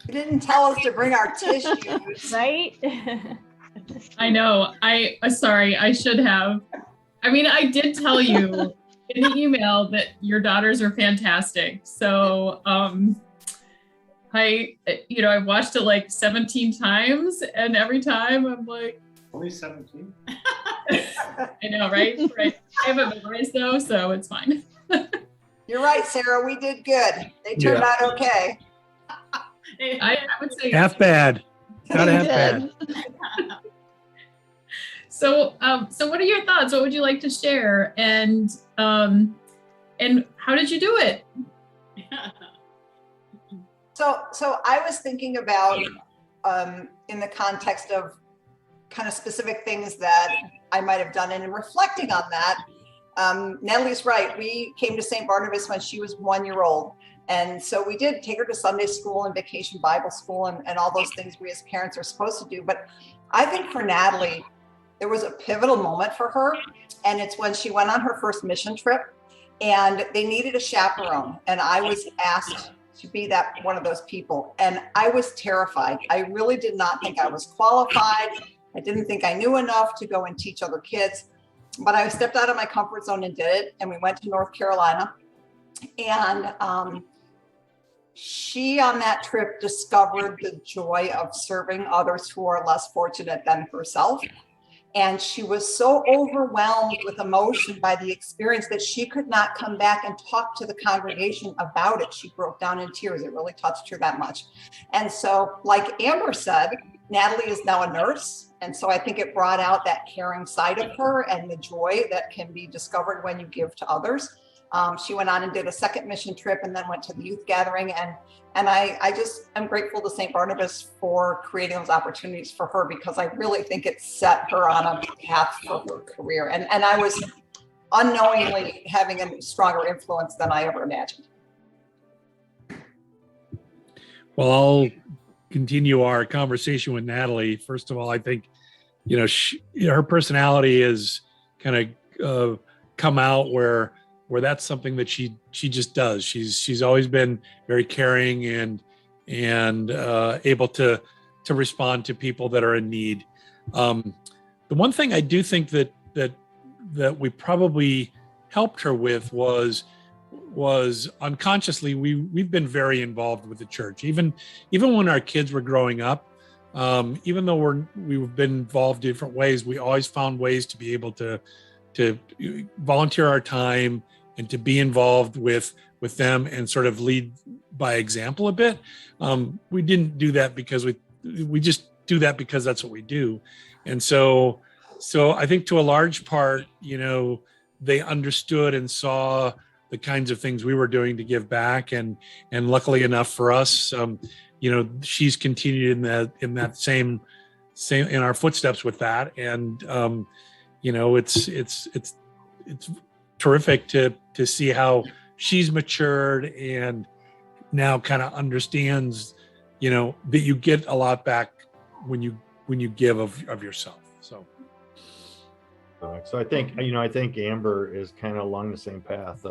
You didn't tell us to bring our tissues. Right? I know. Sorry, I should have. I mean, I did tell you in the email that your daughters are fantastic. So, I watched it like 17 times, and every time I'm like, Only 17? I know, right? Right. I haven't memorized though, so it's fine. You're right, Sarah. We did good. They turned out okay. I would say Half bad. Not half bad. so. So what are your thoughts? What would you like to share? And how did you do it? So I was thinking about in the context of kind of specific things that I might have done, and in reflecting on that, Natalie's right. We came to St. Barnabas when she was 1 year old. And so we did take her to Sunday school and vacation Bible school and all those things we as parents are supposed to do. But I think for Natalie, there was a pivotal moment for her. And it's when she went on her first mission trip and they needed a chaperone. And I was asked to be that one of those people. And I was terrified. I really did not think I was qualified. I didn't think I knew enough to go and teach other kids. But I stepped out of my comfort zone and did it. And we went to North Carolina. And she on that trip discovered the joy of serving others who are less fortunate than herself. And she was so overwhelmed with emotion by the experience that she could not come back and talk to the congregation about it. She broke down in tears. It really touched her that much. And so, like Amber said, Natalie is now a nurse. And so I think it brought out that caring side of her and the joy that can be discovered when you give to others. She went on and did a second mission trip and then went to the youth gathering. And I just am grateful to St. Barnabas for creating those opportunities for her, because I really think it set her on a path for her career. And I was unknowingly having a stronger influence than I ever imagined. Well, I'll continue our conversation with Natalie. First of all, I think, her personality is kind of come out where that's something that she just does. She's always been very caring and able to respond to people that are in need. The one thing I do think that we probably helped her with was unconsciously we've been very involved with the church, even when our kids were growing up. Even though we've been involved in different ways, we always found ways to be able to volunteer our time and to be involved with them and sort of lead by example a bit. We didn't do that because we just do that because that's what we do. And so I think to a large part, they understood and saw the kinds of things we were doing to give back. And luckily enough for us, she's continued in that same in our footsteps with that. And, it's terrific to see how she's matured and now kind of understands, that you get a lot back when you give of yourself. So I think Amber is kind of along the same path.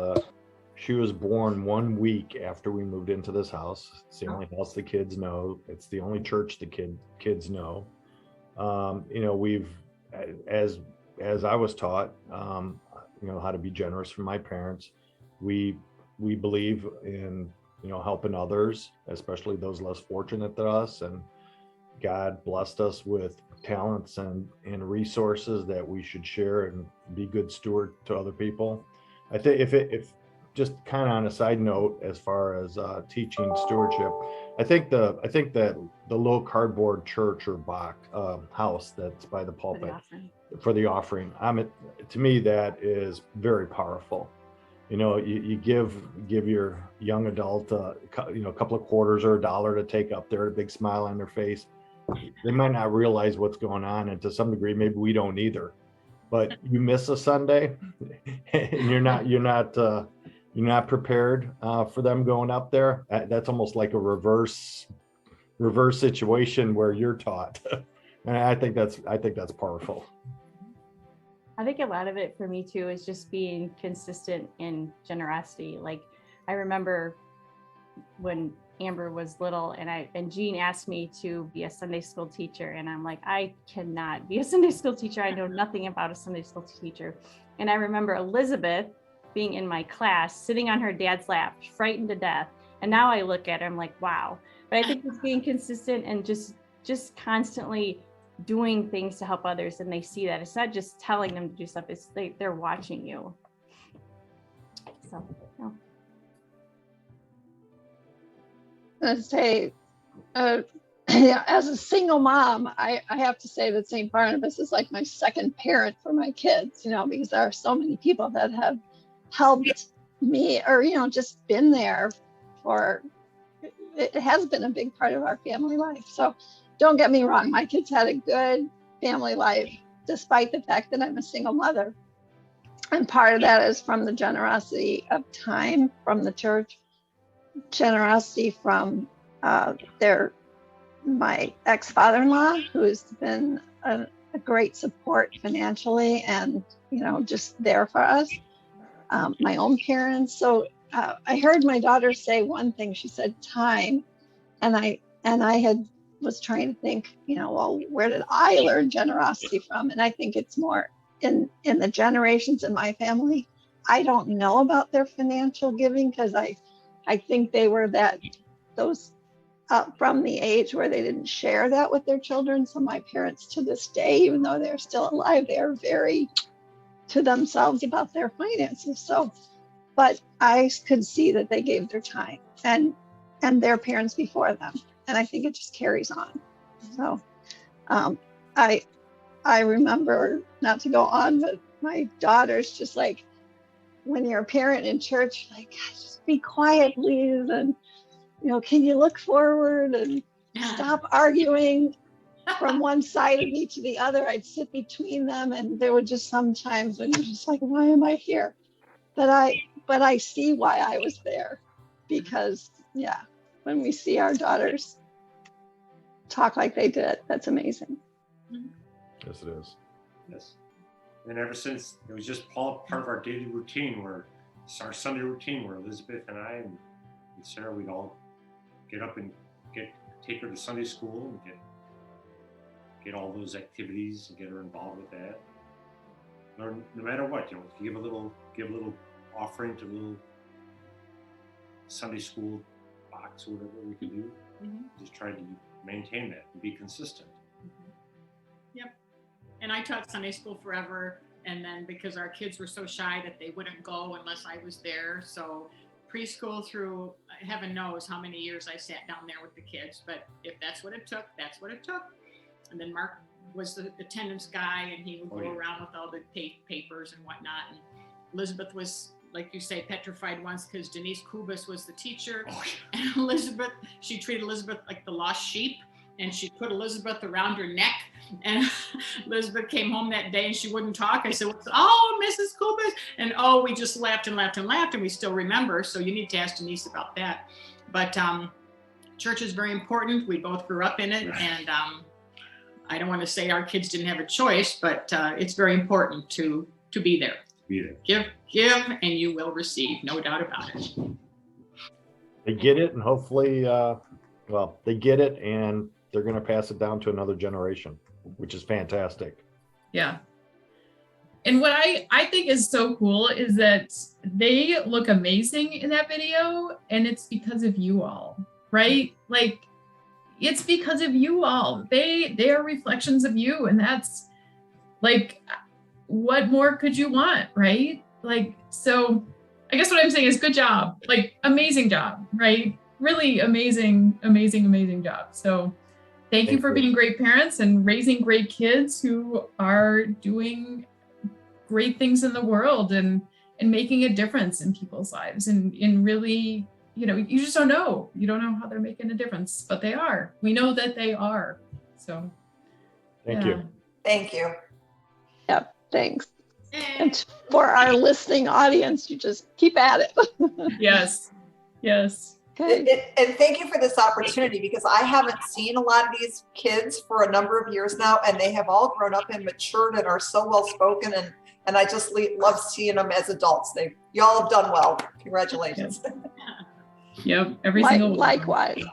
She was born 1 week after we moved into this house. It's the only house the kids know. It's the only church the kids know. We've, as I was taught, how to be generous from my parents. We believe in, helping others, especially those less fortunate than us. And God blessed us with talents and resources that we should share and be good steward to other people. I think if just kind of on a side note, as far as teaching stewardship, I think that the little cardboard church or box house that's by the pulpit for the offering, to me that is very powerful. You give your young adult a couple of quarters or $1 to take up there, a big smile on their face. They might not realize what's going on, and to some degree maybe we don't either. But you miss a Sunday and you're not prepared for them going up there. That's almost like a reverse situation where you're taught. And I think that's powerful. I think a lot of it for me too is just being consistent in generosity. Like I remember when Amber was little, and Jean asked me to be a Sunday school teacher, and I'm like, I cannot be a Sunday school teacher. I know nothing about a Sunday school teacher. And I remember Elizabeth being in my class, sitting on her dad's lap, frightened to death. And now I look at her, I'm like, wow. But I think it's being consistent and just constantly doing things to help others, and they see that. It's not just telling them to do stuff, it's they're watching you. So, yeah. I'd say, yeah, as a single mom, I have to say that St. Barnabas is like my second parent for my kids, because there are so many people that have helped me, or, just been there for, it has been a big part of our family life. So don't get me wrong, my kids had a good family life, despite the fact that I'm a single mother. And part of that is from the generosity of time from the church, generosity from my ex-father-in-law, who's been a great support financially and just there for us, my own parents. So I heard my daughter say one thing. She said time, and I was trying to think, well, where did I learn generosity from? And I think it's more in the generations in my family. I don't know about their financial giving, because I think they were those from the age where they didn't share that with their children. So my parents, to this day, even though they're still alive, they are very to themselves about their finances. So, but I could see that they gave their time and their parents before them. And I think it just carries on. So I remember, not to go on, but my daughter's just like, when you're a parent in church, like, just be quiet, please. And, can you look forward and stop arguing from one side of me to the other? I'd sit between them, and there were just some times when you're just like, why am I here? But I see why I was there, because when we see our daughters talk like they did, that's amazing. Yes, it is. Yes. And ever since, it was just part of our daily routine, where it's our Sunday routine, where Elizabeth and I and Sarah, we'd all get up and take her to Sunday school and get all those activities and get her involved with that. Or no matter what, give a little offering to a little Sunday school box or whatever we can do. Just try to maintain that and be consistent. Yep. And I taught Sunday school forever, and then because our kids were so shy that they wouldn't go unless I was there, so preschool through heaven knows how many years I sat down there with the kids, but if that's what it took, that's what it took. And then Mark was the attendance guy, and he would go around with all the papers and whatnot. And Elizabeth was, like you say, petrified once because Denise Kubas was the teacher. And Elizabeth, she treated Elizabeth like the lost sheep, and she put Elizabeth around her neck. And Elizabeth came home that day and she wouldn't talk. I said, oh, Mrs. Kubas. And we just laughed and laughed and laughed, and we still remember. So you need to ask Denise about that. But church is very important. We both grew up in it. And I don't want to say our kids didn't have a choice, but it's very important to be there. Give, and you will receive, no doubt about it. They get it, and hopefully, they get it, and they're going to pass it down to another generation, which is fantastic. Yeah. And what I think is so cool is that they look amazing in that video, and it's because of you all, right? Like, it's because of you all. They are reflections of you, and that's like, what more could you want, right? Like, so I guess what I'm saying is good job, like amazing job, right? Really amazing job. So thank you for being great parents and raising great kids who are doing great things in the world and making a difference in people's lives, and in really, you just don't know. You don't know how they're making a difference, but they are. We know that they are. So Thank you. Thank you. Yep, thanks. And for our listening audience, you just keep at it. Yes. Okay. And thank you for this opportunity, because I haven't seen a lot of these kids for a number of years now, and they have all grown up and matured and are so well spoken, and I just love seeing them as adults. Y'all have done well. Congratulations. Yep. Every single one. Likewise.